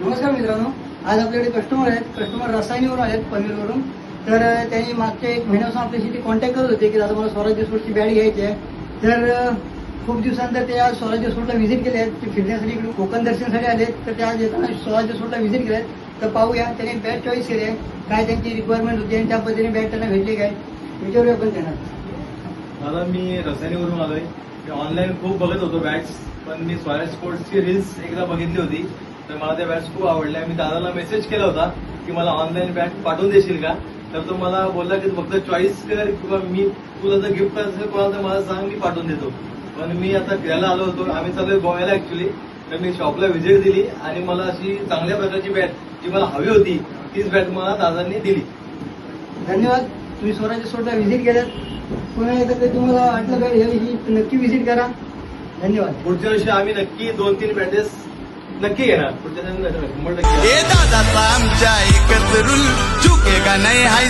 नमस्कार मित्रांनो, आज आपल्याकडे कस्टमर रसायनीवरून आहेत, पनवेलवरून. तर त्यांनी मागच्या 1 महिन्यापासून आपल्याशी कॉन्टॅक्ट करत होते की दादा मला स्वराज्य सूटची बॅट घ्यायची आहे. तर खूप दिवसानंतर ते आज स्वराज्य सूटला व्हिजिट केले आहेत. ते फिरण्यासाठी इकडे कोकण दर्शनासाठी आले. तर ते आज येताना स्वराज्य सूटला व्हिजिट केले आहेत. तर पाहूया त्यांनी बॅट चॉईस केली आहे, काय त्यांची रिक्वायरमेंट होती आणि त्या पद्धतीने बॅट त्यांना भेटली काय विचारूया आपण त्यांना. दादा मी रसायनीवरून आलोय. मी ऑनलाईन खूप बघत होतो बॅट्स, पण मी स्वराज स्पोर्ट्सची रील्स एकदा बघितली होती. तर मला त्या बॅट्स खूप आवडल्या. मी दादाला मेसेज केला होता की मला ऑनलाईन बॅट पाठवून देशील का. तर तो मला बोलला की फक्त चॉईस कर किंवा मी तुला जर गिफ्ट करायचं असेल कोणाला तर मला सांग, मी पाठवून देतो. पण मी आता फिरायला आलो होतो, आम्ही चालू गोव्याला ऍक्च्युली. तर मी शॉपला व्हिजिट दिली आणि मला अशी चांगल्या प्रकारची बॅट जी मला हवी होती तीच बॅट मला दादांनी दिली. धन्यवाद. तुम्ही स्वराज्य सूटला व्हिजिट केल्यात. पुन्हा एकदा ते तुम्हाला वाटलं का याविषयी नक्की व्हिजिट करा. धन्यवाद. पुढच्या वर्षी आम्ही नक्की 2-3 बॅटेस नक्की घेणार. पुढच्या 100% दादा आमच्या एकच रूल चुकेगा नाही हाय